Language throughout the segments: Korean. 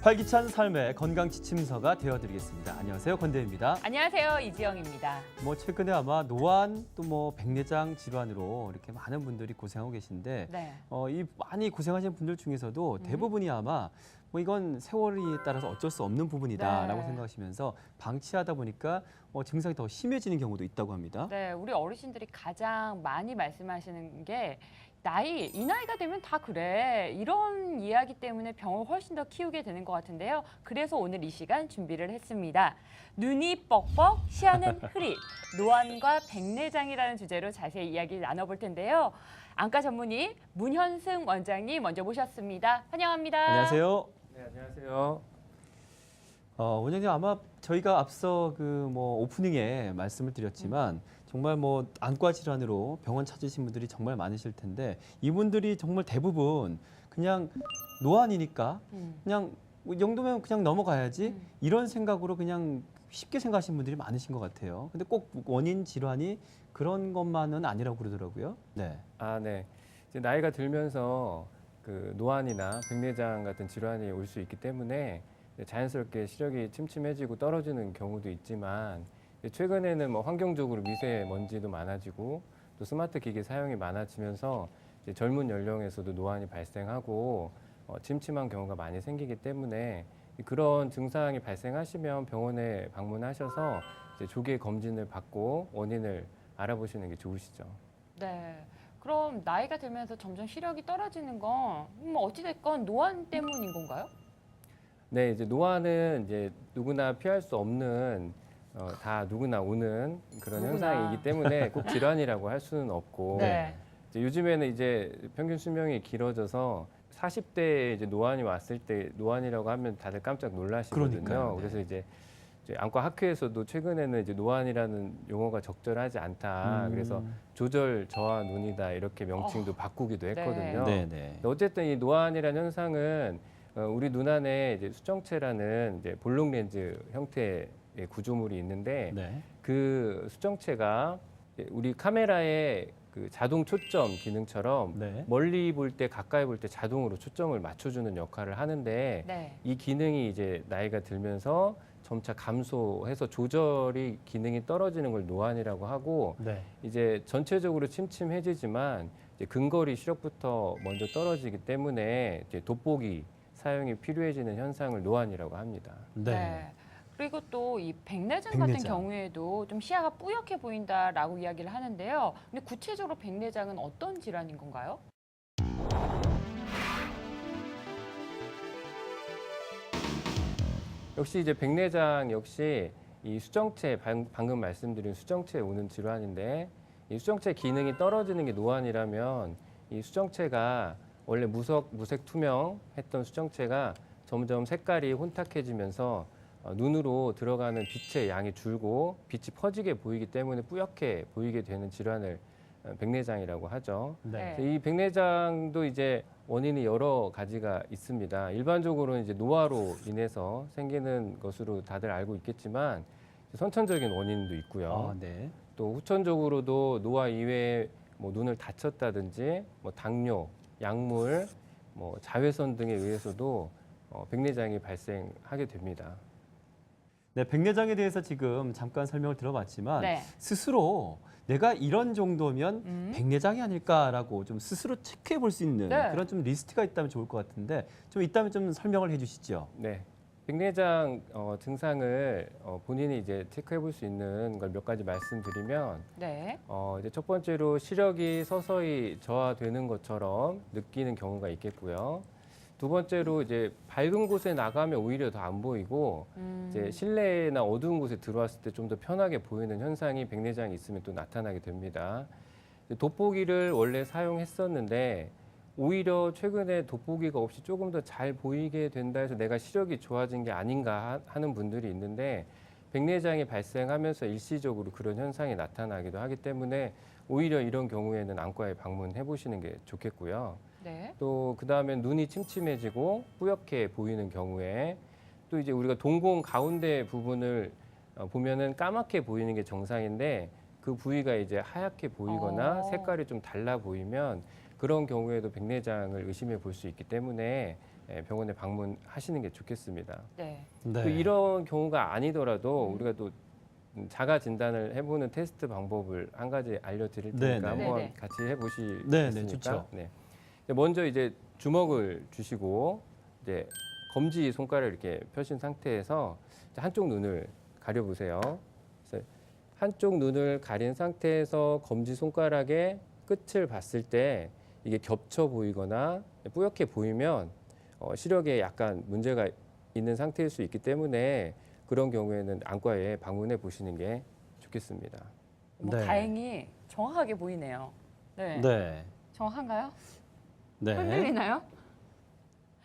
활기찬 삶의 건강지침서가 되어드리겠습니다. 안녕하세요, 권대입니다. 안녕하세요, 이지영입니다. 최근에 아마 노안 또 백내장 질환으로 이렇게 많은 분들이 고생하고 계신데 네. 이 많이 고생하시는 분들 중에서도 대부분이 아마 이건 세월에 따라서 어쩔 수 없는 부분이다라고 네. 생각하시면서 방치하다 보니까 증상이 더 심해지는 경우도 있다고 합니다. 네, 우리 어르신들이 가장 많이 말씀하시는 게 이 나이가 되면 다 그래. 이런 이야기 때문에 병을 훨씬 더 키우게 되는 것 같은데요. 그래서 오늘 이 시간 준비를 했습니다. 눈이 뻑뻑, 시야는 흐릿, 노안과 백내장이라는 주제로 자세히 이야기를 나눠볼 텐데요. 안과 전문의 문현승 원장님 먼저 모셨습니다. 환영합니다. 안녕하세요. 네, 안녕하세요. 원장님 아마 저희가 앞서 오프닝에 말씀을 드렸지만 정말 안과 질환으로 병원 찾으신 분들이 정말 많으실 텐데 이분들이 정말 대부분 그냥 노안이니까 그냥 이 정도면 그냥 넘어가야지 이런 생각으로 그냥 쉽게 생각하시는 분들이 많으신 것 같아요. 근데 꼭 원인 질환이 그런 것만은 아니라고 그러더라고요. 네. 네. 이제 나이가 들면서 그 노안이나 백내장 같은 질환이 올 수 있기 때문에 자연스럽게 시력이 침침해지고 떨어지는 경우도 있지만 최근에는 환경적으로 미세먼지도 많아지고 또 스마트 기기 사용이 많아지면서 이제 젊은 연령에서도 노안이 발생하고 침침한 경우가 많이 생기기 때문에 그런 증상이 발생하시면 병원에 방문하셔서 이제 조기 검진을 받고 원인을 알아보시는 게 좋으시죠. 네. 그럼 나이가 들면서 점점 시력이 떨어지는 건 어찌됐건 노안 때문인 건가요? 네, 이제 노안은 이제 누구나 피할 수 없는 다 누구나 오는 그런 누구나. 현상이기 때문에 꼭 질환이라고 할 수는 없고 네. 이제 요즘에는 이제 평균 수명이 길어져서 40대에 이제 노안이 왔을 때 노안이라고 하면 다들 깜짝 놀라시거든요. 그러니까요. 네. 그래서 이제 안과 학회에서도 최근에는 이제 노안이라는 용어가 적절하지 않다. 그래서 조절 저하 눈이다 이렇게 명칭도 바꾸기도 했거든요. 네, 네. 근데 어쨌든 이 노안이라는 현상은 우리 눈 안에 이제 수정체라는 이제 볼록 렌즈 형태의 구조물이 있는데 네. 그 수정체가 우리 카메라의 그 자동 초점 기능처럼 네. 멀리 볼 때 가까이 볼 때 자동으로 초점을 맞춰주는 역할을 하는데 네. 이 기능이 이제 나이가 들면서 점차 감소해서 조절이 기능이 떨어지는 걸 노안이라고 하고 네. 이제 전체적으로 침침해지지만 이제 근거리 시력부터 먼저 떨어지기 때문에 이제 돋보기 사용이 필요해지는 현상을 노안이라고 합니다. 네. 그리고 또 이 백내장 같은 백내장. 경우에도 좀 시야가 뿌옇게 보인다라고 이야기를 하는데요. 근데 구체적으로 백내장은 어떤 질환인 건가요? 역시 이제 백내장 역시 이 수정체 방금 말씀드린 수정체에 오는 질환인데 이 수정체 기능이 떨어지는 게 노안이라면 이 수정체가 원래 무색 투명했던 수정체가 점점 색깔이 혼탁해지면서 눈으로 들어가는 빛의 양이 줄고 빛이 퍼지게 보이기 때문에 뿌옇게 보이게 되는 질환을 백내장이라고 하죠. 네. 네. 이 백내장도 이제 원인이 여러 가지가 있습니다. 일반적으로는 이제 노화로 인해서 생기는 것으로 다들 알고 있겠지만 선천적인 원인도 있고요. 네. 또 후천적으로도 노화 이외에 눈을 다쳤다든지 당뇨, 약물, 자외선 등에 의해서도 백내장이 발생하게 됩니다. 네, 백내장에 대해서 지금 잠깐 설명을 들어봤지만 네. 스스로 내가 이런 정도면 백내장이 아닐까라고 좀 스스로 체크해 볼 수 있는 네. 그런 좀 리스트가 있다면 좋을 것 같은데 좀 있다면 좀 설명을 해주시죠. 네. 백내장 증상을 본인이 이제 체크해 볼 수 있는 걸 몇 가지 말씀드리면 네. 이제 첫 번째로 시력이 서서히 저하되는 것처럼 느끼는 경우가 있겠고요. 두 번째로 이제 밝은 곳에 나가면 오히려 더 안 보이고 이제 실내나 어두운 곳에 들어왔을 때 좀 더 편하게 보이는 현상이 백내장이 있으면 또 나타나게 됩니다. 돋보기를 원래 사용했었는데 오히려 최근에 돋보기가 없이 조금 더 잘 보이게 된다 해서 내가 시력이 좋아진 게 아닌가 하는 분들이 있는데 백내장이 발생하면서 일시적으로 그런 현상이 나타나기도 하기 때문에 오히려 이런 경우에는 안과에 방문해 보시는 게 좋겠고요. 네. 또 그다음에 눈이 침침해지고 뿌옇게 보이는 경우에 또 이제 우리가 동공 가운데 부분을 보면은 까맣게 보이는 게 정상인데 그 부위가 이제 하얗게 보이거나 색깔이 좀 달라 보이면 그런 경우에도 백내장을 의심해 볼 수 있기 때문에 병원에 방문하시는 게 좋겠습니다. 네. 네. 또 이런 경우가 아니더라도 우리가 또 자가 진단을 해보는 테스트 방법을 한 가지 알려드릴 테니까 네네. 한번 네네. 같이 해보시겠습니까? 네네, 좋죠. 네. 먼저 이제 주먹을 주시고 이제 검지 손가락을 이렇게 펴신 상태에서 이제 한쪽 눈을 가려보세요. 그래서 한쪽 눈을 가린 상태에서 검지 손가락의 끝을 봤을 때 이게 겹쳐 보이거나 뿌옇게 보이면 시력에 약간 문제가 있는 상태일 수 있기 때문에 그런 경우에는 안과에 방문해 보시는 게 좋겠습니다. 뭐 네. 다행히 정확하게 보이네요. 네. 네. 정확한가요? 네. 흔들리나요?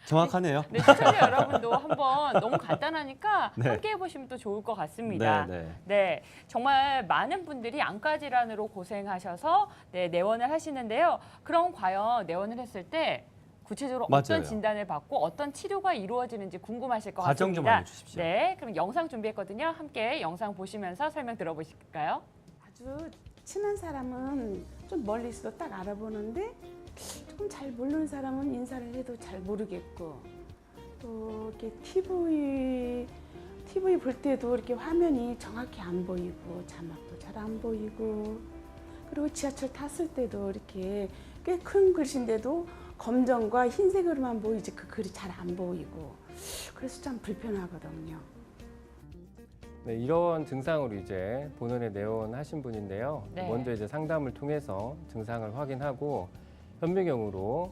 정확하네요. 네, 시청자 여러분도 한번 너무 간단하니까 네. 함께 해보시면 또 좋을 것 같습니다. 네, 네. 네, 정말 많은 분들이 안과 질환으로 고생하셔서 내원을 하시는데요. 그럼 과연 내원을 했을 때 구체적으로 어떤 맞아요. 진단을 받고 어떤 치료가 이루어지는지 궁금하실 것 과정 같습니다. 좀 알려주십시오. 네, 그럼 영상 준비했거든요. 함께 영상 보시면서 설명 들어보실까요? 아주 친한 사람은 좀 멀리서도 딱 알아보는데 조금 잘 모르는 사람은 인사를 해도 잘 모르겠고 또 이렇게 TV 볼 때도 이렇게 화면이 정확히 안 보이고 자막도 잘 안 보이고 그리고 지하철 탔을 때도 이렇게 꽤 큰 글씨인데도 검정과 흰색으로만 보이지 그 글이 잘 안 보이고 그래서 참 불편하거든요. 네, 이런 증상으로 이제 본원에 내원하신 분인데요. 네. 먼저 이제 상담을 통해서 증상을 확인하고 현미경으로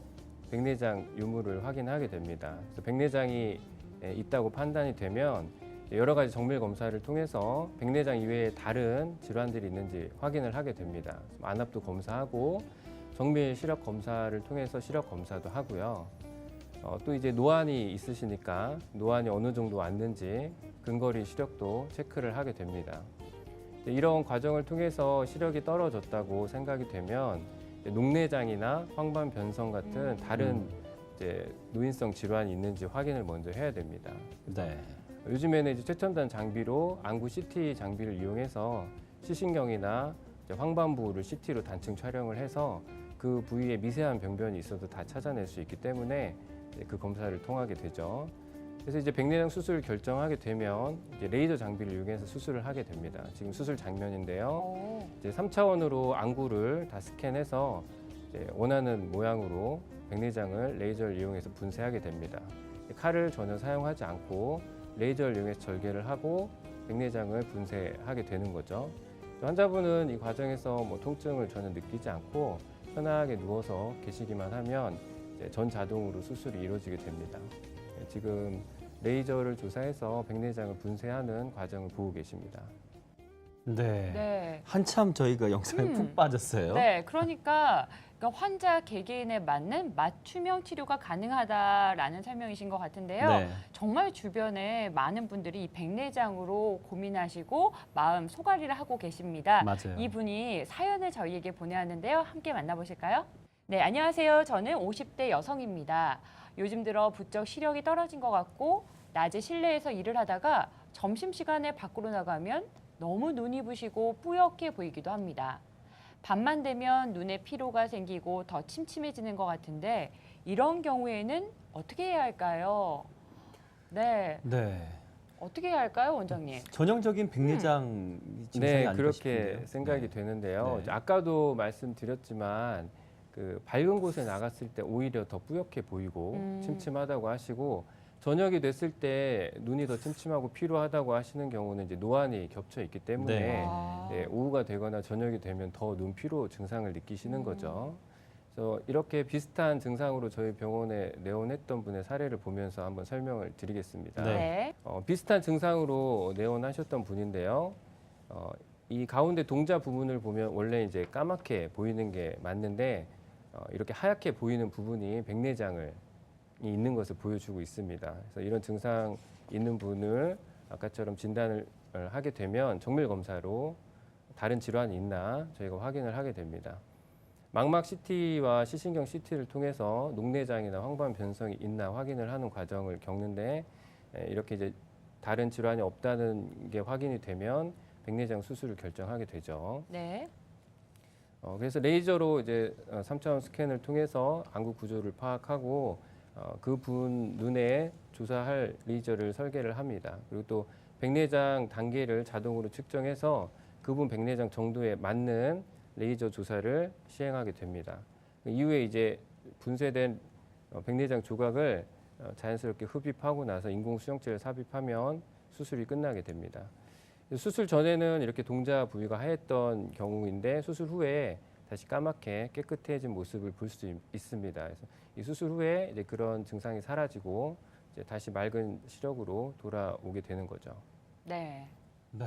백내장 유무를 확인하게 됩니다. 그래서 백내장이 있다고 판단이 되면 여러 가지 정밀 검사를 통해서 백내장 이외에 다른 질환들이 있는지 확인을 하게 됩니다. 안압도 검사하고 정밀 시력 검사를 통해서 시력 검사도 하고요. 또 이제 노안이 있으시니까 노안이 어느 정도 왔는지 근거리 시력도 체크를 하게 됩니다. 이런 과정을 통해서 시력이 떨어졌다고 생각이 되면 녹내장이나 황반 변성 같은 다른 이제 노인성 질환이 있는지 확인을 먼저 해야 됩니다. 네. 요즘에는 이제 최첨단 장비로 안구 CT 장비를 이용해서 시신경이나 이제 황반부를 CT로 단층 촬영을 해서 그 부위에 미세한 병변이 있어도 다 찾아낼 수 있기 때문에 이제 그 검사를 통하게 되죠. 그래서 이제 백내장 수술을 결정하게 되면 이제 레이저 장비를 이용해서 수술을 하게 됩니다. 지금 수술 장면인데요. 오. 이제 3차원으로 안구를 다 스캔해서 이제 원하는 모양으로 백내장을 레이저를 이용해서 분쇄하게 됩니다. 칼을 전혀 사용하지 않고 레이저를 이용해서 절개를 하고 백내장을 분쇄하게 되는 거죠. 환자분은 이 과정에서 뭐 통증을 전혀 느끼지 않고 편하게 누워서 계시기만 하면 이제 전 자동으로 수술이 이루어지게 됩니다. 지금 레이저를 조사해서 백내장을 분쇄하는 과정을 보고 계십니다. 네. 네. 한참 저희가 영상에 음. 푹 빠졌어요. 네, 그러니까 환자 개개인에 맞는 맞춤형 치료가 가능하다라는 설명이신 것 같은데요. 네. 정말 주변에 많은 분들이 이 백내장으로 고민하시고 마음 소갈이를 하고 계십니다. 맞아요. 이분이 사연을 저희에게 보내왔는데요. 함께 만나보실까요? 네, 안녕하세요. 저는 50대 여성입니다. 요즘 들어 부쩍 시력이 떨어진 것 같고 낮에 실내에서 일을 하다가 점심시간에 밖으로 나가면 너무 눈이 부시고 뿌옇게 보이기도 합니다. 밤만 되면 눈에 피로가 생기고 더 침침해지는 것 같은데 이런 경우에는 어떻게 해야 할까요? 네, 네. 어떻게 해야 할까요, 원장님? 전형적인 백내장 증상이 네, 아닐까 그렇게 싶은데요. 생각이 네. 되는데요. 네. 이제 아까도 말씀드렸지만 그 밝은 곳에 나갔을 때 오히려 더 뿌옇게 보이고 침침하다고 하시고 저녁이 됐을 때 눈이 더 침침하고 피로하다고 하시는 경우는 이제 노안이 겹쳐 있기 때문에 네. 네, 오후가 되거나 저녁이 되면 더 눈 피로 증상을 느끼시는 거죠. 그래서 이렇게 비슷한 증상으로 저희 병원에 내원했던 분의 사례를 보면서 한번 설명을 드리겠습니다. 네. 비슷한 증상으로 내원하셨던 분인데요. 이 가운데 동자 부분을 보면 원래 이제 까맣게 보이는 게 맞는데 이렇게 하얗게 보이는 부분이 백내장을 있는 것을 보여주고 있습니다. 그래서 이런 증상 있는 분을 아까처럼 진단을 하게 되면 정밀 검사로 다른 질환이 있나 저희가 확인을 하게 됩니다. 망막 CT와 시신경 CT를 통해서 녹내장이나 황반 변성이 있나 확인을 하는 과정을 겪는데 이렇게 이제 다른 질환이 없다는 게 확인이 되면 백내장 수술을 결정하게 되죠. 네. 그래서 레이저로 이제 3차원 스캔을 통해서 안구 구조를 파악하고 그분 눈에 조사할 레이저를 설계를 합니다. 그리고 또 백내장 단계를 자동으로 측정해서 그분 백내장 정도에 맞는 레이저 조사를 시행하게 됩니다. 그 이후에 이제 분쇄된 백내장 조각을 자연스럽게 흡입하고 나서 인공 수정체를 삽입하면 수술이 끝나게 됩니다. 수술 전에는 이렇게 동자 부위가 하였던 경우인데 수술 후에 다시 까맣게 깨끗해진 모습을 볼 수 있습니다. 그래서 이 수술 후에 이제 그런 증상이 사라지고 이제 다시 맑은 시력으로 돌아오게 되는 거죠. 네. 네.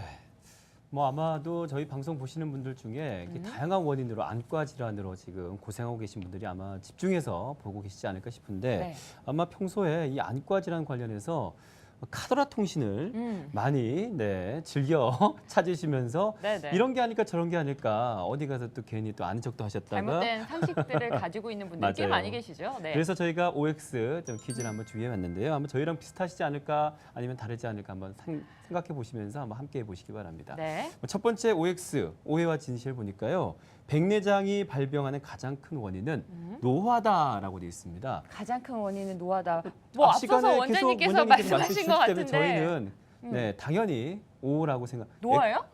뭐 아마도 저희 방송 보시는 분들 중에 이렇게 다양한 원인으로 안과 질환으로 지금 고생하고 계신 분들이 아마 집중해서 보고 계시지 않을까 싶은데 네. 아마 평소에 이 안과 질환 관련해서 카더라 통신을 많이 즐겨 찾으시면서 네네. 이런 게 아닐까 저런 게 아닐까 어디 가서 또 괜히 또 아는 척도 하셨다가 잘못된 상식들을 가지고 있는 분들이 꽤 맞아요. 많이 계시죠. 네. 그래서 저희가 OX 좀 퀴즈를 한번 준비해봤는데요. 아마 저희랑 비슷하시지 않을까 아니면 다르지 않을까 한번 생각해 보시면서 한번 함께 해보시기 바랍니다. 네. 첫 번째 OX 오해와 진실 보니까요. 백내장이 발병하는 가장 큰 원인은 노화다라고 되어 있습니다. 가장 큰 원인은 노화다. 뭐 앞 시간에 앞서서 계속 원장님께서 말씀하신 것 말씀 주셨기 때문에 같은데 저희는 당연히 O라고 생각. 노화예요?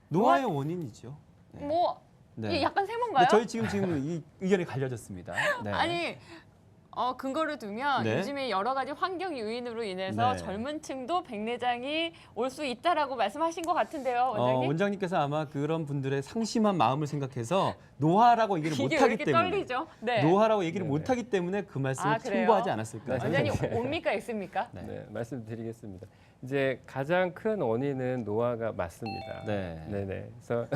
노화의 원인이죠. 네. 뭐 네. 이게 약간 세모인가요? 네, 저희 지금 이 의견이 갈려졌습니다. 네. 아니 근거를 두면 네. 요즘에 여러 가지 환경 요인으로 인해서 네. 젊은 층도 백내장이 올 수 있다라고 말씀하신 것 같은데요, 원장님? 원장님께서 아마 그런 분들의 상심한 마음을 생각해서 노화라고 얘기를 이게 왜 못하기 이렇게 때문에 떨리죠? 네. 노화라고 얘기를 네네. 못하기 때문에 그 말씀을 그래요? 첨부하지 않았을까. 원장님 옵니까 X입니까? 네. 네, 말씀드리겠습니다. 이제 가장 큰 원인은 노화가 맞습니다. 네. 네네. 그래서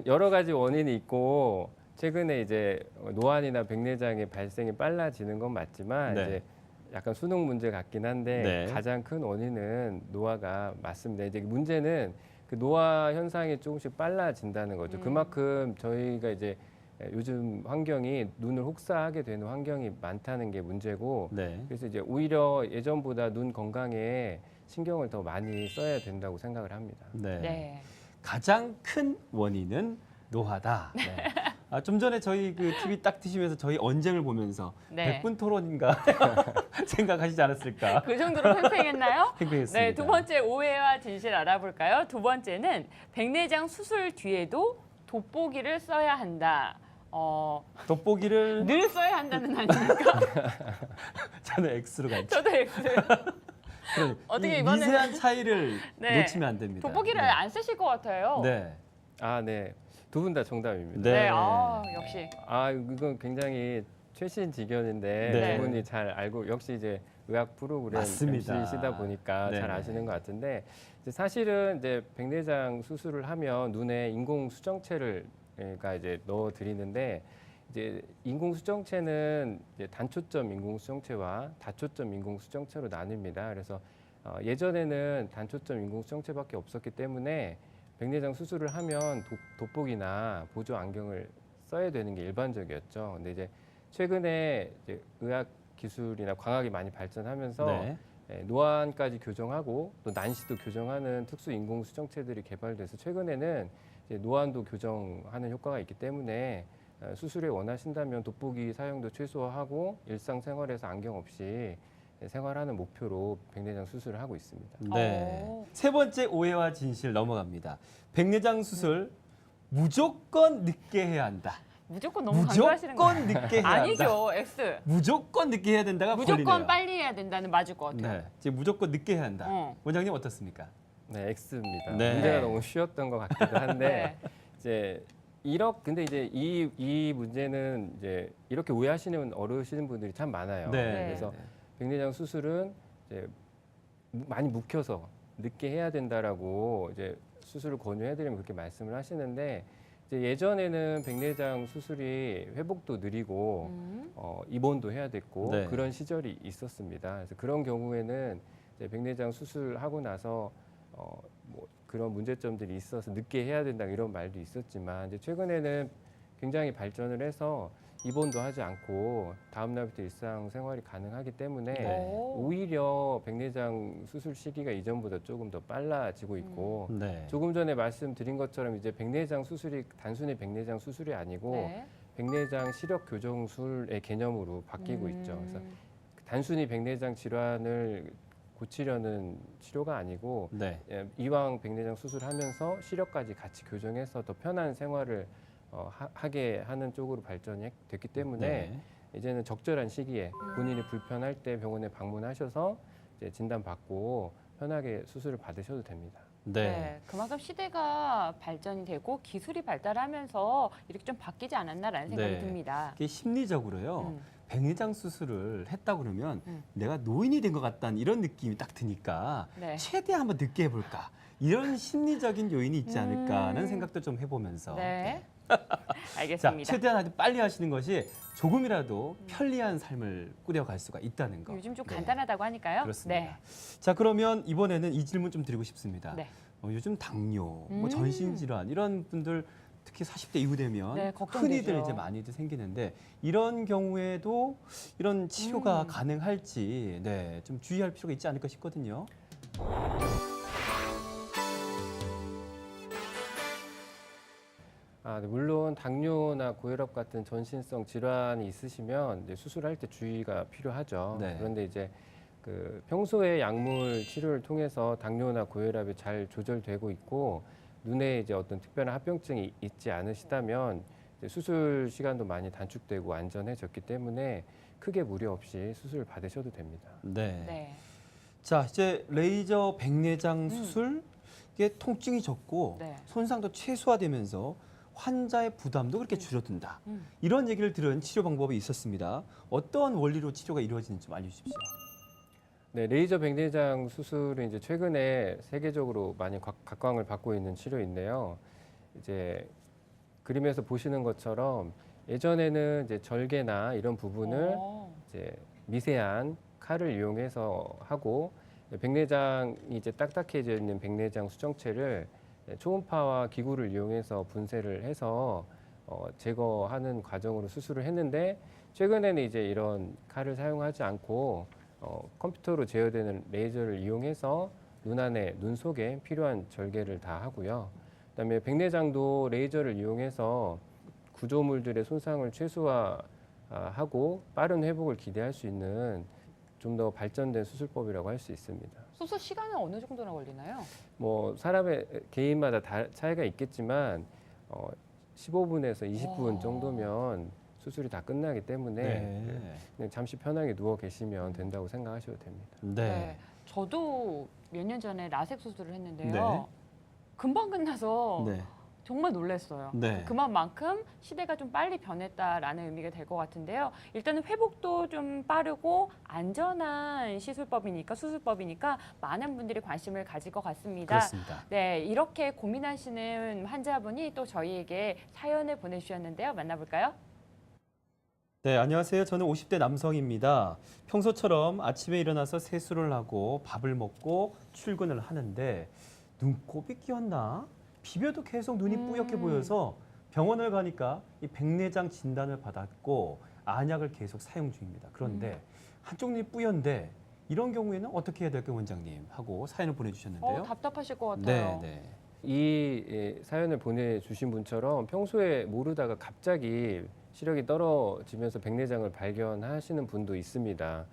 여러 가지 원인이 있고 최근에 이제 노안이나 백내장의 발생이 빨라지는 건 맞지만 네. 이제 약간 수능 문제 같긴 한데 네. 가장 큰 원인은 노화가 맞습니다. 이제 문제는 그 노화 현상이 조금씩 빨라진다는 거죠. 그만큼 저희가 이제 요즘 환경이 눈을 혹사하게 되는 환경이 많다는 게 문제고 네. 그래서 이제 오히려 예전보다 눈 건강에 신경을 더 많이 써야 된다고 생각을 합니다. 네. 네. 가장 큰 원인은 노화다. 네. 좀 전에 저희 그 TV 딱 트시면서 저희 언쟁을 보면서 네. 100분 토론인가 생각하시지 않았을까? 그 정도로 팽팽했나요? 팽팽했습니다. 네, 두 번째 오해와 진실 알아볼까요? 두 번째는 백내장 수술 뒤에도 돋보기를 써야 한다. 돋보기를 늘 써야 한다는 아닙니까? 저는 X로 갈게요. 저도 X요. 어떻게 이 이번에는- 미세한 차이를 네. 놓치면 안 됩니다. 돋보기를 네. 안 쓰실 것 같아요. 네. 아, 네. 두 분 다 정답입니다. 네. 네, 역시. 아, 이건 굉장히 최신 지견인데 네. 두 분이 잘 알고 역시 이제 의학 프로그램 맞습니다. MC시다 보니까 네. 잘 아시는 것 같은데 이제 사실은 이제 백내장 수술을 하면 눈에 인공 수정체가 이제 넣어 드리는데 이제 인공 수정체는 이제 단초점 인공 수정체와 다초점 인공 수정체로 나뉩니다. 그래서 예전에는 단초점 인공 수정체밖에 없었기 때문에 백내장 수술을 하면 돋보기나 보조 안경을 써야 되는 게 일반적이었죠. 근데 이제 최근에 이제 의학 기술이나 광학이 많이 발전하면서 네. 노안까지 교정하고 또 난시도 교정하는 특수 인공 수정체들이 개발돼서 최근에는 이제 노안도 교정하는 효과가 있기 때문에 수술을 원하신다면 돋보기 사용도 최소화하고 일상생활에서 안경 없이 생활하는 목표로 백내장 수술을 하고 있습니다. 네. 오. 세 번째 오해와 진실 넘어갑니다. 백내장 수술 무조건 늦게 해야 한다. 무조건 너무 강조하시는 거예요. 무조건 늦게 해야 한다. 아니죠, X. 무조건 늦게 해야 된다가 무조건 걸리네요. 빨리 해야 된다는 맞을 것 같아요. 네. 지금 무조건 늦게 해야 한다. 원장님 어떻습니까? 네, X입니다. 네. 문제가 너무 쉬웠던 것 같기도 한데 네. 이제 근데 이제 이 문제는 이제 이렇게 오해하시는 어르신 분들이 참 많아요. 네. 그래서 백내장 수술은 이제 많이 묵혀서 늦게 해야 된다라고 이제 수술을 권유해드리면 그렇게 말씀을 하시는데 이제 예전에는 백내장 수술이 회복도 느리고 입원도 해야 됐고 네. 그런 시절이 있었습니다. 그래서 그런 경우에는 이제 백내장 수술하고 나서 뭐 그런 문제점들이 있어서 늦게 해야 된다 이런 말도 있었지만 이제 최근에는 굉장히 발전을 해서 입원도 하지 않고 다음 날부터 일상생활이 가능하기 때문에 네. 오히려 백내장 수술 시기가 이전보다 조금 더 빨라지고 있고 네. 조금 전에 말씀드린 것처럼 이제 백내장 수술이 단순히 백내장 수술이 아니고 네. 백내장 시력 교정술의 개념으로 바뀌고 있죠. 그래서 단순히 백내장 질환을 고치려는 치료가 아니고 네. 이왕 백내장 수술하면서 시력까지 같이 교정해서 더 편한 생활을 하게 하는 쪽으로 발전이 됐기 때문에 네. 이제는 적절한 시기에 본인이 불편할 때 병원에 방문하셔서 이제 진단받고 편하게 수술을 받으셔도 됩니다. 네. 그만큼 시대가 발전이 되고 기술이 발달하면서 이렇게 좀 바뀌지 않았나라는 생각이 네. 듭니다. 이게 심리적으로요. 음. 백내장 수술을 했다 그러면 음. 내가 노인이 된 것 같다는 이런 느낌이 딱 드니까 네. 최대한 한번 늦게 해볼까 이런 심리적인 요인이 있지 않을까 하는 생각도 좀 해보면서 네. 자, 알겠습니다. 최대한 아주 빨리 하시는 것이 조금이라도 편리한 삶을 꾸려갈 수가 있다는 거. 요즘 좀 네. 간단하다고 하니까요. 그렇습니다. 자, 그러면 이번에는 이 질문 좀 드리고 싶습니다. 네. 요즘 당뇨, 뭐 전신질환 이런 분들 특히 40대 이후 되면 네, 걱정되죠. 흔히들 이제 많이들 생기는데 이런 경우에도 이런 치료가 가능할지 네, 좀 주의할 필요가 있지 않을까 싶거든요. 네, 물론 당뇨나 고혈압 같은 전신성 질환이 있으시면 이제 수술할 때 주의가 필요하죠. 네. 그런데 이제 그 평소에 약물 치료를 통해서 당뇨나 고혈압이 잘 조절되고 있고 눈에 이제 어떤 특별한 합병증이 있지 않으시다면 이제 수술 시간도 많이 단축되고 안전해졌기 때문에 크게 무리 없이 수술 받으셔도 됩니다. 네. 네. 자, 이제 레이저 백내장 수술 이게 통증이 적고 네. 손상도 최소화되면서 환자의 부담도 그렇게 줄어든다. 이런 얘기를 들은 치료 방법이 있었습니다. 어떤 원리로 치료가 이루어지는지 좀 알려주십시오. 네, 레이저 백내장 수술은 이제 최근에 세계적으로 많이 각광을 받고 있는 치료인데요. 이제 그림에서 보시는 것처럼 예전에는 이제 절개나 이런 부분을 이제 미세한 칼을 이용해서 하고 백내장이 이제 딱딱해져 있는 백내장 수정체를 초음파와 기구를 이용해서 분쇄를 해서 제거하는 과정으로 수술을 했는데 최근에는 이제 이런 칼을 사용하지 않고 컴퓨터로 제어되는 레이저를 이용해서 눈 안에, 눈 속에 필요한 절개를 다 하고요. 그다음에 백내장도 레이저를 이용해서 구조물들의 손상을 최소화하고 빠른 회복을 기대할 수 있는 좀 더 발전된 수술법이라고 할 수 있습니다. 수술 시간은 어느 정도나 걸리나요? 뭐 사람의 개인마다 차이가 있겠지만 15분에서 20분 정도면 수술이 다 끝나기 때문에 네. 그냥 잠시 편하게 누워 계시면 된다고 생각하셔도 됩니다. 네. 저도 몇 년 전에 라섹 수술을 했는데요. 네. 금방 끝나서 네. 정말 놀랐어요. 네. 그만큼 시대가 좀 빨리 변했다라는 의미가 될 것 같은데요. 일단은 회복도 좀 빠르고 안전한 시술법이니까 수술법이니까 많은 분들이 관심을 가질 것 같습니다. 그렇습니다. 네, 이렇게 고민하시는 환자분이 또 저희에게 사연을 보내주셨는데요. 만나볼까요? 네, 안녕하세요. 저는 50대 남성입니다. 평소처럼 아침에 일어나서 세수를 하고 밥을 먹고 출근을 하는데 눈곱이 끼었나? 비벼도 계속 눈이 뿌옇게 보여서 병원을 가니까 이 백내장 진단을 받았고 안약을 계속 사용 중입니다. 그런데 한쪽 눈이 뿌연데 이런 경우에는 어떻게 해야 될까요, 원장님? 하고 사연을 보내주셨는데요. 답답하실 것 네, 같아요. 네. 이 사연을 보내주신 분처럼 평소에 모르다가 갑자기 시력이 떨어지면서 백내장을 발견하시는 분도 있습니다.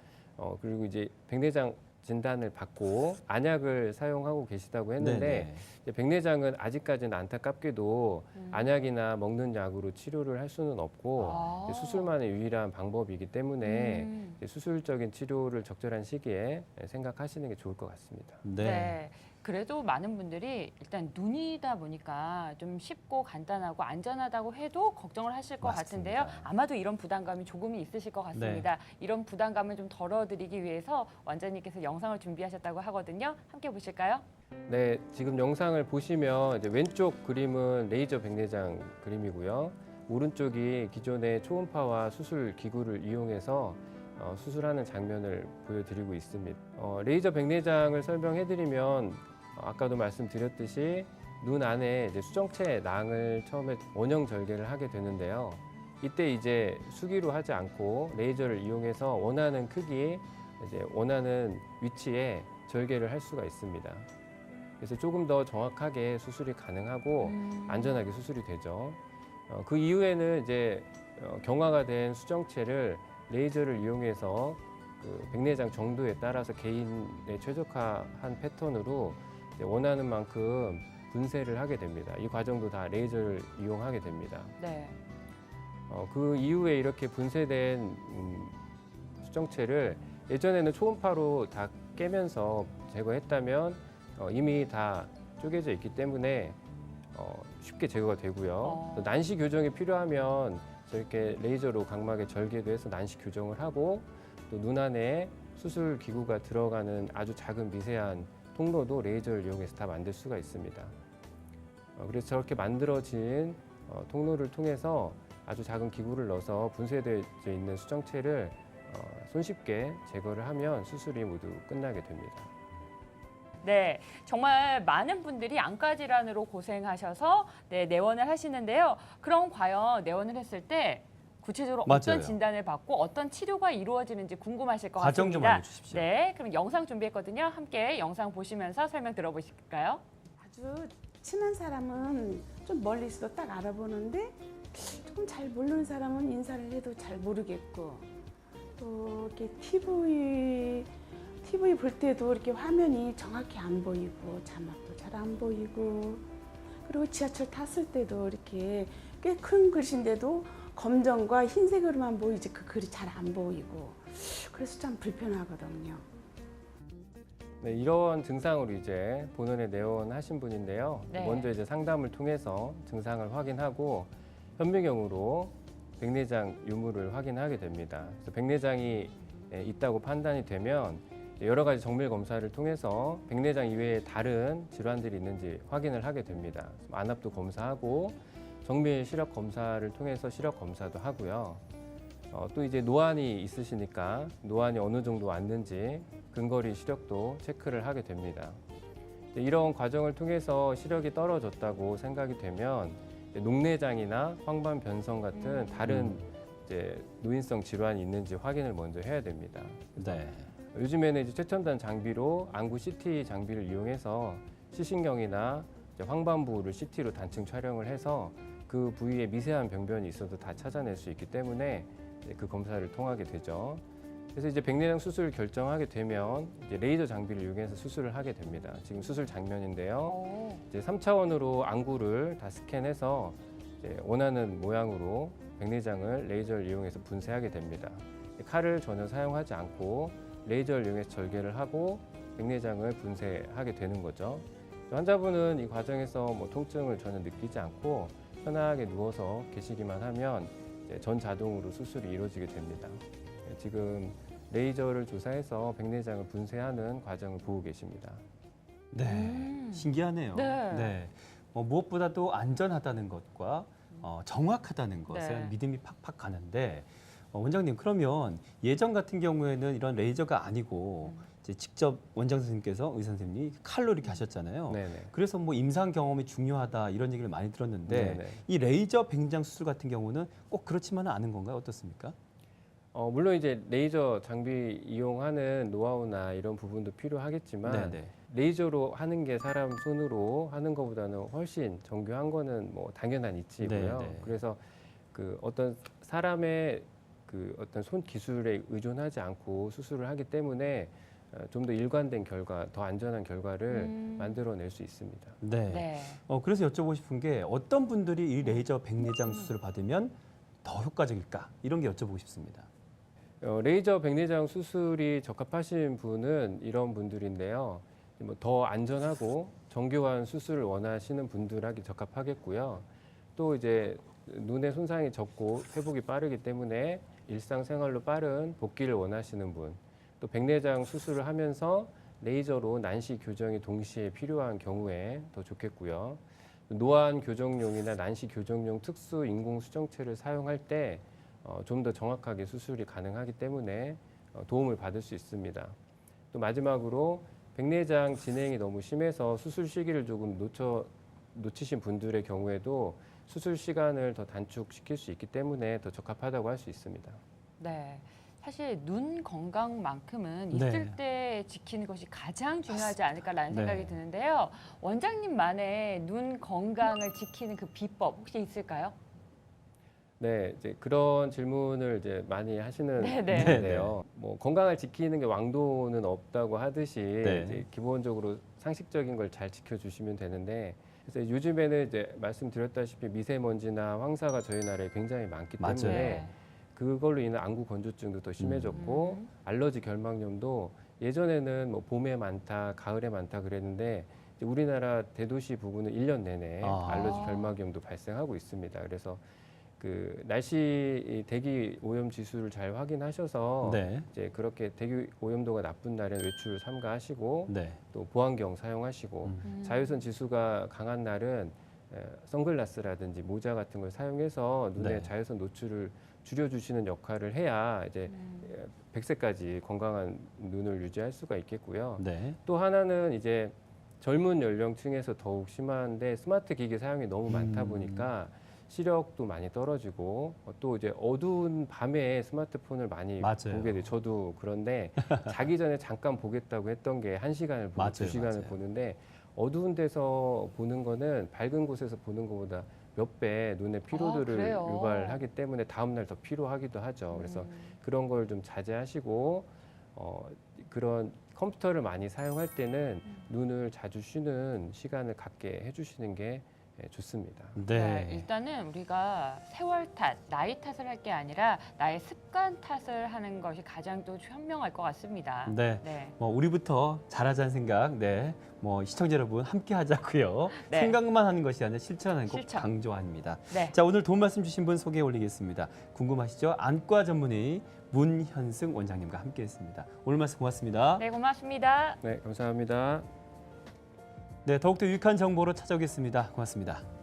그리고 이제 백내장 진단을 받고 안약을 사용하고 계시다고 했는데 네, 이제 백내장은 아직까지는 안타깝게도 안약이나 먹는 약으로 치료를 할 수는 없고 아. 이제 수술만의 유일한 방법이기 때문에 음. 이제 수술적인 치료를 적절한 시기에 생각하시는 게 좋을 것 같습니다. 네. 네. 그래도 많은 분들이 일단 눈이다 보니까 좀 쉽고 간단하고 안전하다고 해도 걱정을 하실 것 맞습니다. 같은데요. 아마도 이런 부담감이 조금은 있으실 것 같습니다. 이런 부담감을 좀 덜어드리기 위해서 원장님께서 영상을 준비하셨다고 하거든요. 함께 보실까요? 네, 지금 영상을 보시면 이제 왼쪽 그림은 레이저 백내장 그림이고요. 오른쪽이 기존의 초음파와 수술 기구를 이용해서 수술하는 장면을 보여드리고 있습니다. 레이저 백내장을 설명해드리면 아까도 말씀드렸듯이 눈 안에 이제 수정체 낭을 처음에 원형 절개를 하게 되는데요. 이때 이제 수기로 하지 않고 레이저를 이용해서 원하는 크기, 이제 원하는 위치에 절개를 할 수가 있습니다. 그래서 조금 더 정확하게 수술이 가능하고 안전하게 수술이 되죠. 그 이후에는 이제 경화가 된 수정체를 레이저를 이용해서 그 백내장 정도에 따라서 개인에 최적화한 패턴으로 이제 원하는 만큼 분쇄를 하게 됩니다. 이 과정도 다 레이저를 이용하게 됩니다. 네. 그 이후에 이렇게 분쇄된 수정체를 예전에는 초음파로 다 깨면서 제거했다면 이미 다 쪼개져 있기 때문에 쉽게 제거가 되고요. 또 난시 교정이 필요하면 저렇게 레이저로 각막에 절개도 해서 난시 교정을 하고 또 눈 안에 수술 기구가 들어가는 아주 작은 미세한 통로도 레이저를 이용해서 다 만들 수가 있습니다. 그래서 저렇게 만들어진 통로를 통해서 아주 작은 기구를 넣어서 분쇄되어 있는 수정체를 손쉽게 제거를 하면 수술이 모두 끝나게 됩니다. 네, 정말 많은 분들이 안과 질환으로 고생하셔서 내원을 하시는데요. 그럼 과연 내원을 했을 때 구체적으로 어떤 맞아요. 진단을 받고 어떤 치료가 이루어지는지 궁금하실 것 과정 좀 같습니다. 알려주십시오. 네, 그럼 영상 준비했거든요. 함께 영상 보시면서 설명 들어보실까요? 아주 친한 사람은 좀 멀리서도 딱 알아보는데 조금 잘 모르는 사람은 인사를 해도 잘 모르겠고 또 이렇게 TV 볼 때도 이렇게 화면이 정확히 안 보이고 자막도 잘 안 보이고 그리고 지하철 탔을 때도 이렇게 꽤 큰 글씨인데도 검정과 흰색으로만 보이지 그 글이 잘 안 보이고 그래서 참 불편하거든요. 네, 이런 증상으로 이제 본원에 내원하신 분인데요. 네. 먼저 이제 상담을 통해서 증상을 확인하고 현미경으로 백내장 유무를 확인하게 됩니다. 그래서 백내장이 있다고 판단이 되면 여러 가지 정밀 검사를 통해서 백내장 이외에 다른 질환들이 있는지 확인을 하게 됩니다. 안압도 검사하고 정밀 시력 검사를 통해서 시력 검사도 하고요. 또 이제 노안이 있으시니까 노안이 어느 정도 왔는지 근거리 시력도 체크를 하게 됩니다. 이런 과정을 통해서 시력이 떨어졌다고 생각이 되면 녹내장이나 황반 변성 같은 다른 이제 노인성 질환이 있는지 확인을 먼저 해야 됩니다. 네. 요즘에는 이제 최첨단 장비로 안구 CT 장비를 이용해서 시신경이나 이제 황반부를 CT로 단층 촬영을 해서 그 부위에 미세한 병변이 있어도 다 찾아낼 수 있기 때문에 그 검사를 통하게 되죠. 그래서 이제 백내장 수술 결정하게 되면 이제 레이저 장비를 이용해서 수술을 하게 됩니다. 지금 수술 장면인데요. 이제 3차원으로 안구를 다 스캔해서 이제 원하는 모양으로 백내장을 레이저를 이용해서 분쇄하게 됩니다. 칼을 전혀 사용하지 않고 레이저를 이용해서 절개를 하고 백내장을 분쇄하게 되는 거죠. 환자분은 이 과정에서 뭐 통증을 전혀 느끼지 않고 편하게 누워서 계시기만 하면 이제 전 자동으로 수술이 이루어지게 됩니다. 지금 레이저를 조사해서 백내장을 분쇄하는 과정을 보고 계십니다. 네. 신기하네요. 네. 무엇보다도 안전하다는 것과 정확하다는 것에 네. 믿음이 팍팍 가는데 원장님 그러면 예전 같은 경우에는 이런 레이저가 아니고 이제 직접 원장 선생님께서 의사 선생님이 칼로 이렇게 하셨잖아요. 네네. 그래서 뭐 임상 경험이 중요하다 이런 얘기를 많이 들었는데 네네. 이 레이저 백내장 수술 같은 경우는 꼭 그렇지만은 않은 건가요? 어떻습니까? 물론 이제 레이저 장비 이용하는 노하우나 이런 부분도 필요하겠지만 네네. 레이저로 하는 게 사람 손으로 하는 것보다는 훨씬 정교한 거는 뭐 당연한 이치고요. 네네. 그래서 그 어떤 사람의 그 어떤 손 기술에 의존하지 않고 수술을 하기 때문에 좀 더 일관된 결과, 더 안전한 결과를 만들어낼 수 있습니다. 네. 네. 그래서 여쭤보고 싶은 게 어떤 분들이 이 레이저 백내장 수술을 받으면 더 효과적일까? 이런 게 여쭤보고 싶습니다. 레이저 백내장 수술이 적합하신 분은 이런 분들인데요. 뭐 더 안전하고 정교한 수술을 원하시는 분들에게 적합하겠고요. 또 이제 눈의 손상이 적고 회복이 빠르기 때문에 일상생활로 빠른 복귀를 원하시는 분, 또 백내장 수술을 하면서 레이저로 난시 교정이 동시에 필요한 경우에 더 좋겠고요. 노안 교정용이나 난시 교정용 특수 인공 수정체를 사용할 때 좀 더 정확하게 수술이 가능하기 때문에 도움을 받을 수 있습니다. 또 마지막으로 백내장 진행이 너무 심해서 수술 시기를 조금 놓치신 분들의 경우에도 수술 시간을 더 단축시킬 수 있기 때문에 더 적합하다고 할 수 있습니다. 네. 사실 눈 건강만큼은 네. 있을 때 지키는 것이 가장 중요하지 않을까라는 네. 생각이 드는데요. 원장님만의 눈 건강을 지키는 그 비법 혹시 있을까요? 네, 이제 그런 질문을 이제 많이 하시는 네네. 건데요. 뭐 건강을 지키는 게 왕도는 없다고 하듯이 네. 이제 기본적으로 상식적인 걸 잘 지켜주시면 되는데, 그래서 요즘에는 이제 말씀드렸다시피 미세먼지나 황사가 저희 나라에 굉장히 많기 맞아요. 때문에 네. 그걸로 인한 안구 건조증도 더 심해졌고 알러지 결막염도 예전에는 뭐 봄에 많다, 가을에 많다 그랬는데 이제 우리나라 대도시 부분은 1년 내내 아. 알러지 결막염도 발생하고 있습니다. 그래서 그 날씨 대기 오염 지수를 잘 확인하셔서 네. 이제 그렇게 대기 오염도가 나쁜 날엔 외출 삼가하시고 네. 또 보안경 사용하시고 자외선 지수가 강한 날은 선글라스라든지 모자 같은 걸 사용해서 눈의 네. 자외선 노출을 줄여주시는 역할을 해야 이제 100세까지 건강한 눈을 유지할 수가 있겠고요. 네. 또 하나는 이제 젊은 연령층에서 더욱 심한데 스마트 기기 사용이 너무 많다 보니까 시력도 많이 떨어지고 또 이제 어두운 밤에 스마트폰을 많이 맞아요. 보게 돼요. 저도 그런데 자기 전에 잠깐 보겠다고 했던 게 1시간을 보고 맞아요, 2시간을 맞아요. 보는데 어두운 데서 보는 거는 밝은 곳에서 보는 것보다 몇 배 눈의 피로도를 그래요? 유발하기 때문에 다음날 더 피로하기도 하죠. 그래서 그런 걸 좀 자제하시고 그런 컴퓨터를 많이 사용할 때는 눈을 자주 쉬는 시간을 갖게 해주시는 게 좋습니다. 네, 네. 일단은 우리가 세월 탓, 나이 탓을 할 게 아니라 나의 습관 탓을 하는 것이 가장 또 현명할 것 같습니다. 네. 네. 뭐 우리부터 잘하자는 생각, 네, 뭐 시청자 여러분 함께 하자고요. 네. 생각만 하는 것이 아니라 실천하는 것 실천. 강조합니다. 네. 자, 오늘 도움 말씀 주신 분 소개해 올리겠습니다. 궁금하시죠? 안과 전문의 문현승 원장님과 함께했습니다. 오늘 말씀 고맙습니다. 네, 고맙습니다. 네, 감사합니다. 네, 더욱더 유익한 정보로 찾아오겠습니다. 고맙습니다.